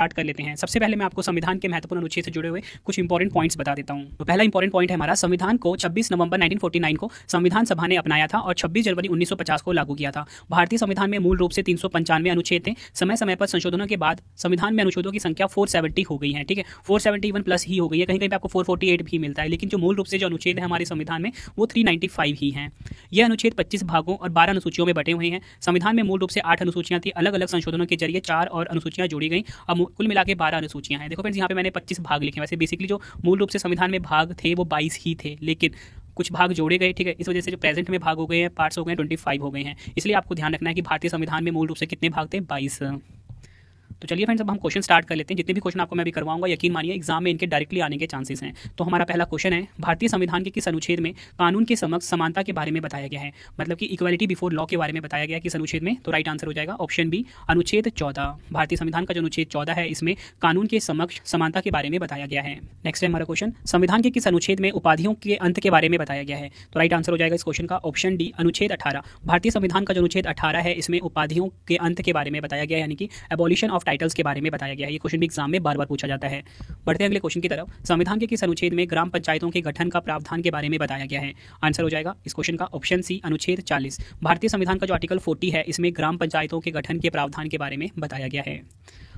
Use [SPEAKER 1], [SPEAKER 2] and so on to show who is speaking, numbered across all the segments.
[SPEAKER 1] Start कर लेते हैं। सबसे पहले मैं आपको संविधान के महत्वपूर्ण अनुच्छेद से जुड़े हुए कुछ इंपॉर्टेंट पॉइंट्स बता देता हूं। तो पहला इंपॉर्टेंट पॉइंट है हमारा, संविधान को 26 नवंबर 1949 को संविधान सभा ने अपनाया था और 26 जनवरी 1950 को लागू किया था। भारतीय संविधान में मूल रूप से 395 अनुच्छेद थे। समय समय पर संशोधनों के बाद संविधान में अनुच्छेदों की संख्या 470 हो गई है। ठीक है, 471 प्लस ही हो गई है, कहीं कहीं पे आपको 448 भी मिलता है, लेकिन जो मूल रूप से जो अनुच्छेद है हमारे संविधान में वो 395 ही हैं। यह अनुच्छेद 25 भागों और 12 अनुसूचियों में बटे हुए हैं। संविधान में मूल रूप से 8 अनुसूचियां थी, अलग अलग संशोधनों के जरिए 4 और अनुसूचियां जोड़ी गई। अब कुल मिला के 12 अनुसूचियां हैं। देखो फ्रेंड्स, यहाँ पे मैंने 25 भाग लिखे। वैसे बेसिकली जो मूल रूप से संविधान में भाग थे वो 22 ही थे, लेकिन कुछ भाग जोड़े गए। ठीक है, इस वजह से जो प्रेजेंट में भाग हो गए हैं, पार्ट्स हो गए हैं, 25 हो गए हैं। इसलिए आपको ध्यान रखना है कि भारतीय संविधान में मूल रूप से कितने भाग थे, 22। तो चलिए फ्रेंड्स, अब हम क्वेश्चन स्टार्ट कर लेते हैं। जितने भी क्वेश्चन आपको मैं भी करवाऊंगा, यकीन मानिए एग्जाम में इनके डायरेक्टली आने के चांसेस हैं। तो हमारा पहला क्वेश्चन है, भारतीय संविधान के किस अनुच्छेद में कानून के समक्ष समानता के बारे में बताया गया है? मतलब कि इक्वालिटी बिफोर लॉ के बारे में बताया गया है किस अनुच्छेद में? तो राइट आंसर हो जाएगा ऑप्शन बी, अनुच्छेद 14। भारतीय संविधान का जो अनुच्छेद 14 है, इसमें कानून के समक्ष समानता के बारे में बताया गया है। नेक्स्ट है हमारा क्वेश्चन, संविधान के किस अनुच्छेद में उपाधियों के अंत के बारे में बताया गया है? तो राइट आंसर हो जाएगा इस क्वेश्चन का ऑप्शन डी, अनुच्छेद 18। भारतीय संविधान का जो अनुच्छेद 18 है, इसमें उपाधियों के अंत के बारे में बताया गया है, यानी कि एबॉलिशन ऑफ टाइटल्स के बारे में बताया गया है। ये क्वेश्चन भी एग्जाम में बार बार पूछा जाता है। बढ़ते हैं अगले क्वेश्चन की तरफ। संविधान के किस अनुच्छेद में ग्राम पंचायतों के गठन का प्रावधान के बारे में बताया गया है? आंसर हो जाएगा इस क्वेश्चन का ऑप्शन सी, अनुच्छेद 40। भारतीय संविधान का जो आर्टिकल 40 है, इसमें ग्राम पंचायतों के गठन के प्रावधान के बारे में बताया गया है।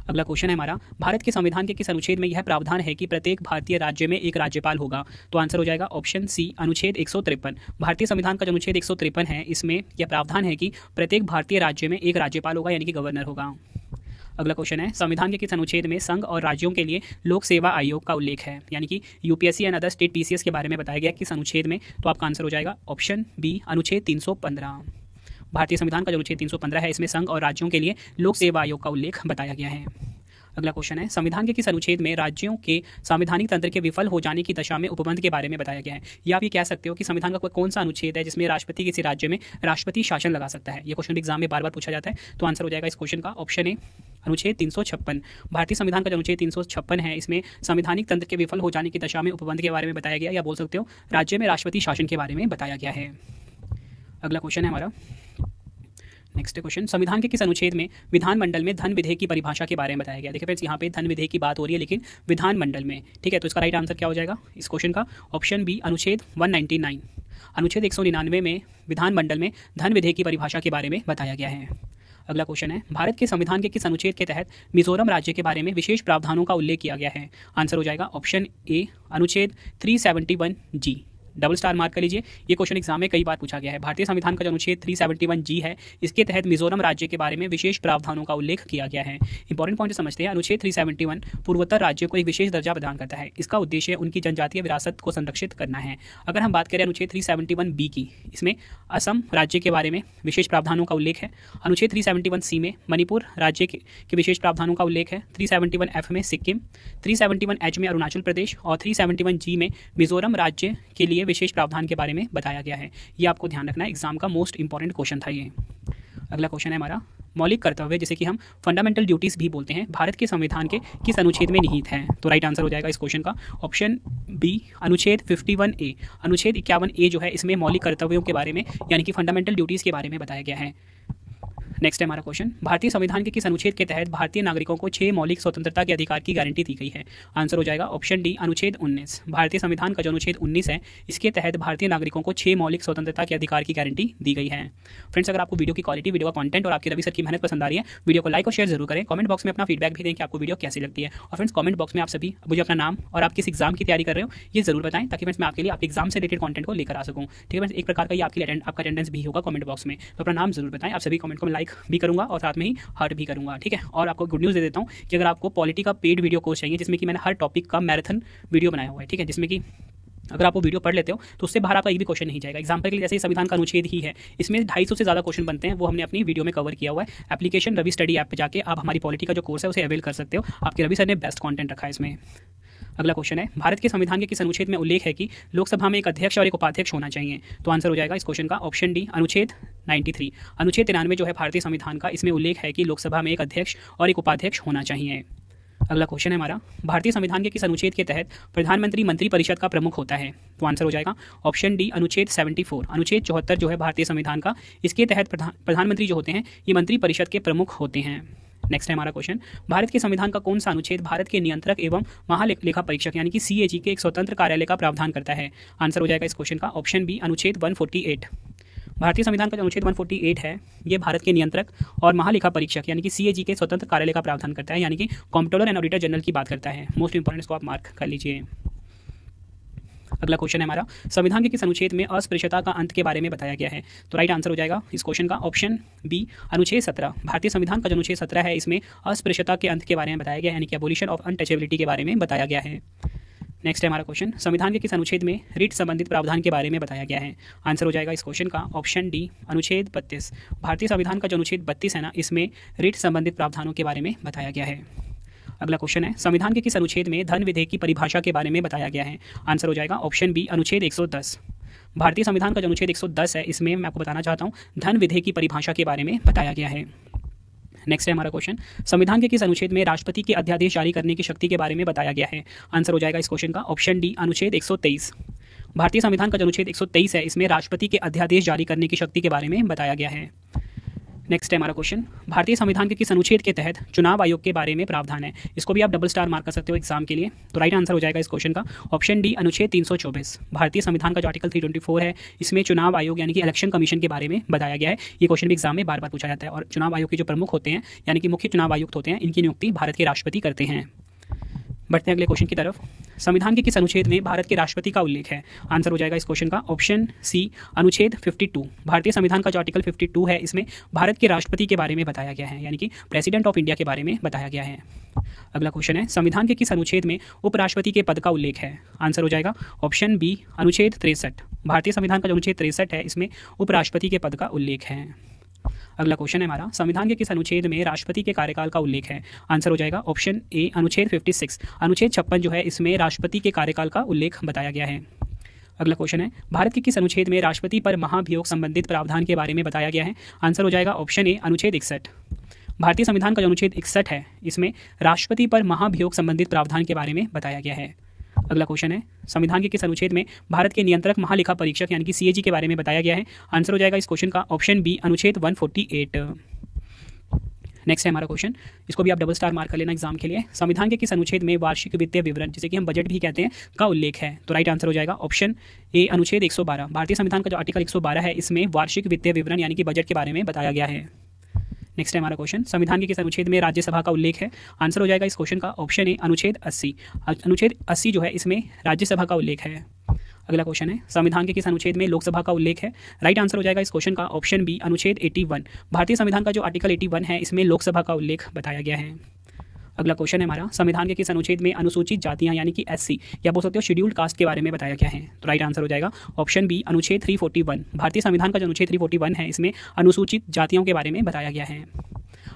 [SPEAKER 1] अगला क्वेश्चन है हमारा, भारत के संविधान के किस अनुच्छेद में यह प्रावधान है कि प्रत्येक भारतीय राज्य में एक राज्यपाल होगा? तो आंसर हो जाएगा ऑप्शन सी, अनुच्छेद 153। भारतीय संविधान का जो अनुच्छेद 153 है, इसमें यह प्रावधान है कि प्रत्येक भारतीय राज्य में एक राज्यपाल होगा, यानी कि गवर्नर होगा। अगला क्वेश्चन है, संविधान के किस अनुच्छेद में संघ और राज्यों के लिए लोक सेवा आयोग का उल्लेख है? यानी कि UPSC and other state PCS के बारे में बताया गया किस अनुच्छेद में? तो आपका आंसर हो जाएगा ऑप्शन बी, अनुच्छेद 315। भारतीय संविधान का जो अनुच्छेद 315 है, इसमें संघ और राज्यों के लिए लोक सेवा आयोग का उल्लेख बताया गया है। अगला क्वेश्चन है, संविधान के किस अनुच्छेद में राज्यों के संवैधानिक तंत्र के विफल हो जाने की दशा में उपबंध के बारे में बताया गया है? या आप ये कह सकते हो कि संविधान का कोई कौन सा अनुच्छेद है जिसमें राष्ट्रपति किसी राज्य में राष्ट्रपति शासन लगा सकता है? ये क्वेश्चन एग्जाम में बार बार पूछा जाता है। तो आंसर हो जाएगा इस क्वेश्चन का ऑप्शन ए, अनुच्छेद 356। भारतीय संविधान का जो अनुच्छेद 356 है, इसमें संवैधानिक तंत्र के विफल हो जाने की दशा में उपबंध के बारे में बताया गया, या बोल सकते हो राज्य में राष्ट्रपति शासन के बारे में बताया गया है। अगला क्वेश्चन है हमारा, नेक्स्ट क्वेश्चन, संविधान के किस अनुच्छेद में विधानमंडल में धन विधेयक की परिभाषा के बारे में बताया गया? देखिए फ्रेंड्स, यहाँ पे धन विधेयक की बात हो रही है, लेकिन विधानमंडल में। ठीक है, तो इसका राइट आंसर क्या हो जाएगा इस क्वेश्चन का? ऑप्शन बी, अनुच्छेद 199। अनुच्छेद 199 में विधानमंडल में धन विधेयक की परिभाषा के बारे में बताया गया है। अगला क्वेश्चन है, भारत के संविधान के किस अनुच्छेद के तहत मिजोरम राज्य के बारे में विशेष प्रावधानों का उल्लेख किया गया है? आंसर हो जाएगा ऑप्शन ए, अनुच्छेद 371 जी। डबल स्टार मार्क कर लीजिए, ये क्वेश्चन एग्जाम में कई बार पूछा गया है। भारतीय संविधान का जो अनुच्छेद 371 जी है, इसके तहत मिजोरम राज्य के बारे में विशेष प्रावधानों का उल्लेख किया गया है। इंपॉर्टेंट पॉइंट समझते हैं। अनुच्छेद 371 पूर्वोत्तर राज्य को एक विशेष दर्जा प्रदान करता है। इसका उद्देश्य उनकी जनजातीय विरासत को संरक्षित करना है। अगर हम बात करें अनुच्छेद 371 बी की, इसमें असम राज्य के बारे में विशेष प्रावधानों का उल्लेख है। अनुच्छेद 371 सी में मणिपुर राज्य के विशेष प्रावधानों का उल्लेख है। 371 एफ में सिक्किम, 371 एच में अरुणाचल प्रदेश और 371 जी में मिजोरम राज्य के लिए विशेष प्रावधान के बारे में बताया गया है। ये आपको ध्यान रखना है, एग्जाम का मोस्ट इंपॉर्टेंट क्वेश्चन था ये। अगला क्वेश्चन है हमारा, मौलिक कर्तव्य जिसे कि हम फंडामेंटल ड्यूटीज भी बोलते हैं, भारत के संविधान के किस अनुच्छेद में निहित है? तो राइट आंसर हो जाएगा इस क्वेश्चन का ऑप्शन बी, अनुच्छेद 51 ए। अनुच्छेद 51 ए जो है, इसमें मौलिक कर्तव्यों के बारे में, यानी कि फंडामेंटल ड्यूटीज के बारे में बताया गया है। नेक्स्ट है हमारा क्वेश्चन, भारतीय संविधान के किस अनुच्छेद के तहत भारतीय नागरिकों को 6 मौलिक स्वतंत्रता के अधिकार की गारंटी दी गई है? आंसर हो जाएगा ऑप्शन डी, अनुच्छेद 19। भारतीय संविधान का जो अनुच्छेद 19 है, इसके तहत भारतीय नागरिकों को 6 मौलिक स्वतंत्रता के अधिकार की गारंटी दी गई है। फ्रेंड्स, अगर आपको वीडियो की क्वालिटी, वीडियो का कंटेंट और आपके रवि सर की मेहनत पसंद आ रही है, वीडियो को लाइक और शेयर जरूर करें। कमेंट बॉक्स में अपना फीडबैक भी दें कि आपको वीडियो कैसी लगती है। और फ्रेंड्स, कमेंट बॉक्स में आप सभी मुझे अपना नाम और आप किस एग्जाम की तैयारी कर रहे हो ये जरूर बताएं, ताकि फ्रेंड्स मैं आपके लिए आपके एग्जाम से रिलेटेड कंटेंट को लेकर आ सकूँ। ठीक है फ्रेंड्स, एक प्रकार का ये आपका अटेंडेंस भी होगा कमेंट बॉक्स में। तो अपना नाम जरूर बताएं। आप सभी कमेंट को मैं लाइक भी करूँगा और साथ में ही हार्ट भी करूँगा। ठीक है, और आपको गुड न्यूज़ दे देता हूँ कि अगर आपको पॉलिटी का पेड वीडियो कोर्स चाहिए, जिसमें कि मैंने हर टॉपिक का मैराथन वीडियो बनाया हुआ है। ठीक है, जिसमें कि अगर आप वो वीडियो पढ़ लेते हो तो उससे बाहर आपका एक भी क्वेश्चन नहीं जाएगा। एग्जाम्पल के लिए जैसे संविधान का अनुच्छेद ही है, इसमें 250 से ज़्यादा क्वेश्चन बनते हैं, वो हमने अपनी वीडियो में कवर किया हुआ है। एप्लीकेशन रवि स्टडी ऐप पे जाके आप हमारी पॉलिटी का जो कोर्स है उसे अवेल कर सकते हो। आपके रवि सर ने बेस्ट कंटेंट रखा है इसमें। अगला क्वेश्चन है, भारत के संविधान के किस अनुच्छेद में उल्लेख है कि लोकसभा में एक अध्यक्ष और एक उपाध्यक्ष होना चाहिए? तो आंसर हो जाएगा इस क्वेश्चन का ऑप्शन डी, अनुच्छेद 93। अनुच्छेद 93 जो है भारतीय संविधान का, इसमें उल्लेख है कि लोकसभा में एक अध्यक्ष और एक उपाध्यक्ष होना चाहिए। अगला क्वेश्चन है हमारा, भारतीय संविधान के किस अनुच्छेद के तहत प्रधानमंत्री मंत्रिपरिषद का प्रमुख होता है? तो आंसर हो जाएगा ऑप्शन डी, अनुच्छेद 74। अनुच्छेद 74 जो है भारतीय संविधान का, इसके तहत प्रधानमंत्री जो होते हैं ये मंत्रिपरिषद के प्रमुख होते हैं। नेक्स्ट है हमारा क्वेश्चन, भारत के संविधान का कौन सा अनुच्छेद भारत के नियंत्रक एवं महालेखा परीक्षक यानी कि सीएजी के एक स्वतंत्र कार्यालय का प्रावधान करता है? आंसर हो जाएगा इस क्वेश्चन का ऑप्शन बी, अनुच्छेद 148। भारतीय संविधान का जो अनुच्छेद 148 है ये भारत के नियंत्रक और महालेखा परीक्षक यानी कि सीएजी के स्वतंत्र कार्यालय का प्रावधान करता है, यानी कि कॉम्प्ट्रोलर एंड ऑडिटर जनरल की बात करता है। मोस्ट इंपॉर्टेंट, इसको आप मार्क कर लीजिए। अगला क्वेश्चन है हमारा, संविधान के किस अनुच्छेद में अस्पृश्यता का अंत के बारे में बताया गया है? तो राइट आंसर हो जाएगा इस क्वेश्चन का ऑप्शन बी, अनुच्छेद 17। भारतीय संविधान का जो अनुच्छेद 17 है इसमें अस्पृश्यता के अंत के बारे में बताया गया है, यानी कि एबोलिशन ऑफ अनटचेबिलिटी के बारे में बताया गया है। नेक्स्ट है हमारा क्वेश्चन, संविधान के किस अनुच्छेद में रिट संबंधित प्रावधान के बारे में बताया गया है? आंसर हो जाएगा इस क्वेश्चन का ऑप्शन डी, अनुच्छेद 32। भारतीय संविधान का जो अनुच्छेद 32 है ना, इसमें रिट संबंधित प्रावधानों के बारे में बताया गया है। अगला क्वेश्चन है, संविधान के किस अनुच्छेद में धन विधेयक की परिभाषा के बारे में बताया गया है? आंसर हो जाएगा ऑप्शन बी, अनुच्छेद 110। भारतीय संविधान का जो अनुच्छेद 110 है इसमें मैं आपको बताना चाहता हूँ धन विधेयक की परिभाषा के बारे में बताया गया है। नेक्स्ट है हमारा क्वेश्चन, संविधान के किस अनुच्छेद में राष्ट्रपति के अध्यादेश जारी करने की शक्ति के बारे में बताया गया है? आंसर हो जाएगा इस क्वेश्चन का ऑप्शन डी, अनुच्छेद 123। भारतीय संविधान का जो अनुच्छेद 123 है इसमें राष्ट्रपति के अध्यादेश जारी करने की शक्ति के बारे में बताया गया है। नेक्स्ट है हमारा क्वेश्चन, भारतीय संविधान के किस अनुच्छेद के तहत चुनाव आयोग के बारे में प्रावधान है? इसको भी आप डबल स्टार मार्क कर सकते हो एग्जाम के लिए। तो राइट आंसर हो जाएगा इस क्वेश्चन का ऑप्शन डी, अनुच्छेद 324। भारतीय संविधान का जो आर्टिकल 324 है इसमें चुनाव आयोग यानी कि इलेक्शन कमीशन के बारे में बताया गया है। ये क्वेश्चन भी एग्जाम में बार बार पूछा जाता है। और चुनाव आयोग के जो प्रमुख होते हैं यानी कि मुख्य चुनाव आयुक्त होते हैं, इनकी नियुक्ति भारत के राष्ट्रपति करते हैं। बढ़ते हैं अगले क्वेश्चन की तरफ, संविधान के किस अनुच्छेद में भारत के राष्ट्रपति का उल्लेख है? आंसर हो जाएगा इस क्वेश्चन का ऑप्शन सी, अनुच्छेद 52। भारतीय संविधान का जो आर्टिकल 52 है इसमें भारत के राष्ट्रपति के बारे में बताया गया है, यानी कि प्रेसिडेंट ऑफ इंडिया के बारे में बताया गया है। अगला क्वेश्चन है, संविधान के किस अनुच्छेद में उपराष्ट्रपति के पद का उल्लेख है? आंसर हो जाएगा ऑप्शन बी, अनुच्छेद 63। भारतीय संविधान का जो अनुच्छेद 63 है इसमें उपराष्ट्रपति के पद का उल्लेख है। अगला क्वेश्चन है हमारा, संविधान के किस अनुच्छेद में राष्ट्रपति के कार्यकाल का उल्लेख है? आंसर हो जाएगा ऑप्शन ए, अनुच्छेद 56। अनुच्छेद 56 जो है इसमें राष्ट्रपति के कार्यकाल का उल्लेख बताया गया है। अगला क्वेश्चन है, भारत के किस अनुच्छेद में राष्ट्रपति पर महाभियोग संबंधित प्रावधान के बारे में बताया गया है? आंसर हो जाएगा ऑप्शन ए, अनुच्छेद 61। भारतीय संविधान का जो अनुच्छेद 61 है इसमें राष्ट्रपति पर महाभियोग संबंधित प्रावधान के बारे में बताया गया है। अगला क्वेश्चन है, संविधान के किस अनुच्छेद में भारत के नियंत्रक महालेखा परीक्षक यानी कि सीएजी के बारे में बताया गया है? आंसर हो जाएगा इस क्वेश्चन का ऑप्शन बी, अनुच्छेद 148। नेक्स्ट है हमारा क्वेश्चन, इसको भी आप डबल स्टार मार्क कर लेना एग्जाम के लिए। संविधान के किस अनुच्छेद में वार्षिक वित्तीय विवरण, जिसे कि हम बजट भी कहते हैं, का उल्लेख है? तो राइट आंसर हो जाएगा ऑप्शन ए, अनुच्छेद 112। भारतीय संविधान का जो आर्टिकल 112 है इसमें वार्षिक वित्तीय विवरण यानी कि बजट के बारे में बताया गया है। नेक्स्ट है हमारा क्वेश्चन, संविधान के किस अनुच्छेद में राज्यसभा का उल्लेख है? आंसर हो जाएगा इस क्वेश्चन का ऑप्शन ए, अनुच्छेद 80। अनुच्छेद 80 जो है इसमें राज्यसभा का उल्लेख है। अगला क्वेश्चन है, संविधान के किस अनुच्छेद में लोकसभा का उल्लेख है? राइट आंसर हो जाएगा इस क्वेश्चन का ऑप्शन बी, अनुच्छेद 81। भारतीय संविधान का जो आर्टिकल 81 है इसमें लोकसभा का उल्लेख बताया गया है। अगला क्वेश्चन है हमारा, संविधान के किस अनुच्छेद में अनुसूचित जातियां यानी कि एससी या बोल सकते हो शेड्यूल्ड कास्ट के बारे में बताया गया है? तो राइट आंसर हो जाएगा ऑप्शन बी, अनुच्छेद 341। भारतीय संविधान का जो अनुच्छेद 341 है इसमें अनुसूचित जातियों के बारे में बताया गया है।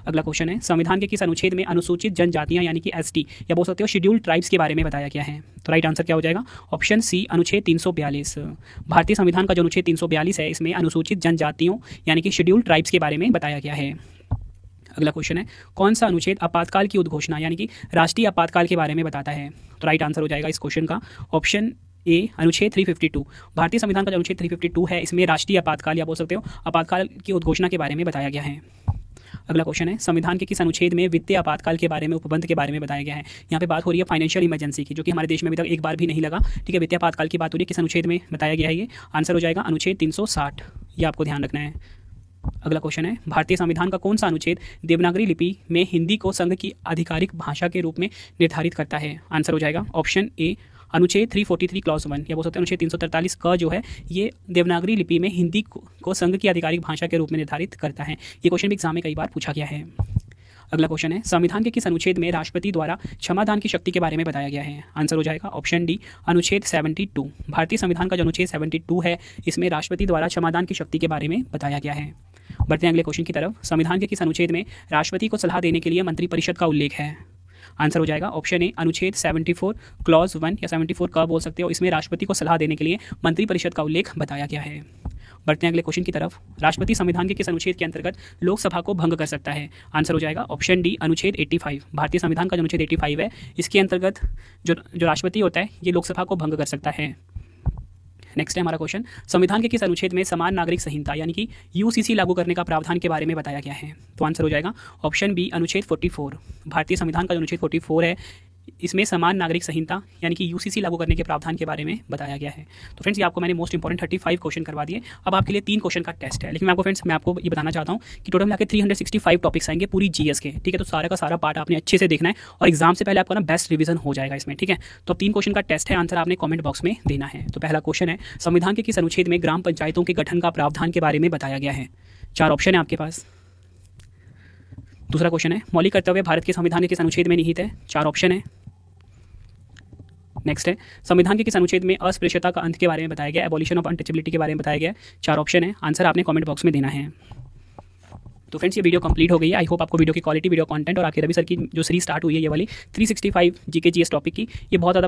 [SPEAKER 1] अगला क्वेश्चन है, संविधान के किस अनुच्छेद में अनुसूचित जनजातियां यानी कि एसटी या बोल सकते हो शेड्यूल्ड ट्राइब्स के बारे में बताया गया है? तो राइट आंसर क्या हो जाएगा ऑप्शन सी, अनुच्छेद 342। भारतीय संविधान का जो अनुच्छेद 342 है इसमें अनुसूचित जनजातियों यानी कि शेड्यूल्ड ट्राइब्स के बारे में बताया गया है। अगला क्वेश्चन है, कौन सा अनुच्छेद आपातकाल की उद्घोषणा यानी कि राष्ट्रीय आपातकाल के बारे में बताता है? तो राइट आंसर हो जाएगा इस क्वेश्चन का ऑप्शन ए, अनुच्छेद 352। भारतीय संविधान का जो अनुच्छेद 352 है इसमें राष्ट्रीय आपातकाल या बोल सकते हो आपातकाल की उद्घोषणा के बारे में बताया गया है। अगला क्वेश्चन है, संविधान के किस अनुच्छेद में वित्तीय आपातकाल के बारे में उपबंध के बारे में बताया गया है? यहाँ पे बात हो रही है फाइनेंशियल इमरजेंसी की, जो कि हमारे देश में अभी तक एक बार भी नहीं लगा। ठीक है, वित्तीय आपातकाल की बात हो रही है, किस अनुच्छेद में बताया गया है ये? आंसर हो जाएगा अनुच्छेद 360। ये आपको ध्यान रखना है। अगला क्वेश्चन है, भारतीय संविधान का कौन सा अनुच्छेद देवनागरी लिपि में हिंदी को संघ की आधिकारिक भाषा के रूप में निर्धारित करता है? आंसर हो जाएगा ऑप्शन ए, अनुच्छेद 343 क्लॉज 1 या बोल सकते हैं अनुच्छेद 343 का जो है ये देवनागरी लिपि में हिंदी को संघ की आधिकारिक भाषा के रूप में निर्धारित करता है। ये क्वेश्चन भी एग्जाम में कई बार पूछा गया है। अगला क्वेश्चन है, संविधान के किस अनुच्छेद में राष्ट्रपति द्वारा क्षमादान की शक्ति के बारे में बताया गया है? आंसर हो जाएगा ऑप्शन डी, अनुच्छेद 72। भारतीय संविधान का जो अनुच्छेद 72 है इसमें राष्ट्रपति द्वारा क्षमादान की शक्ति के बारे में बताया गया है। बढ़ते हैं अगले क्वेश्चन की तरफ, संविधान के किस अनुच्छेद में राष्ट्रपति को सलाह देने के लिए मंत्रिपरिषद का उल्लेख है? आंसर हो जाएगा ऑप्शन ए, अनुच्छेद 74 क्लॉज 1 या 74 का बोल सकते हो, इसमें राष्ट्रपति को सलाह देने के लिए मंत्रिपरिषद का उल्लेख बताया गया है। बढ़ते हैं अगले क्वेश्चन की तरफ, राष्ट्रपति संविधान के किस अनुच्छेद के अंतर्गत लोकसभा को भंग कर सकता है? आंसर हो जाएगा ऑप्शन डी, अनुच्छेद 85। भारतीय संविधान का जो अनुच्छेद 85 है इसके अंतर्गत जो राष्ट्रपति होता है ये लोकसभा को भंग कर सकता है। नेक्स्ट है हमारा क्वेश्चन, संविधान के किस अनुच्छेद में समान नागरिक संहिता यानी कि यूसीसी लागू करने का प्रावधान के बारे में बताया गया है? तो आंसर हो जाएगा ऑप्शन बी, अनुच्छेद 44। भारतीय संविधान का जो अनुच्छेद 44 है, इसमें समान नागरिक संहिता यानी कि यूसीसी लागू करने के प्रावधान के बारे में बताया गया है। तो फ्रेंड्स, ये आपको मैंने मोस्ट इंपॉर्टेंट 35 क्वेश्चन करवा दिए। अब आपके लिए 3 क्वेश्चन का टेस्ट है, लेकिन मैं आपको ये बताना चाहता हूँ कि टोटल मिलाकर 365 टॉपिक्स आएंगे पूरी जीएस के, ठीक है। तो सारा का सारा पार्ट आपने अच्छे से देखना है और एग्जाम से पहले आपका ना बेस्ट रिवीजन हो जाएगा इसमें, ठीक है। तो 3 क्वेश्चन का टेस्ट है, आंसर आपने कॉमेंट बॉक्स में देना है। तो पहला क्वेश्चन है, संविधान के किस अनुच्छेद में ग्राम पंचायतों के गठन का प्रावधान के बारे में बताया गया है? 4 ऑप्शन है आपके पास। दूसरा क्वेश्चन है, मौलिक कर्तव्य भारत के संविधान के किस अनुच्छेद में निहित है? 4 ऑप्शन है। नेक्स्ट है, संविधान के किस अनुच्छेद में अस्पृश्यता का अंत के बारे में बताया गया, एबॉलिशन ऑफ अनटचेबिलिटी के बारे में बताया गया है? 4 ऑप्शन है, आंसर आपने कमेंट बॉक्स में देना है। तो फ्रेंड्स, ये वीडियो कंप्लीट हो गई है। आई होप आपको वीडियो की क्वालिटी, वीडियो कंटेंट और आपके रवि सर की जो सीरीज स्टार्ट हुई है ये वाली 365 जीके जीएस टॉपिक की, ये बहुत ज़्यादा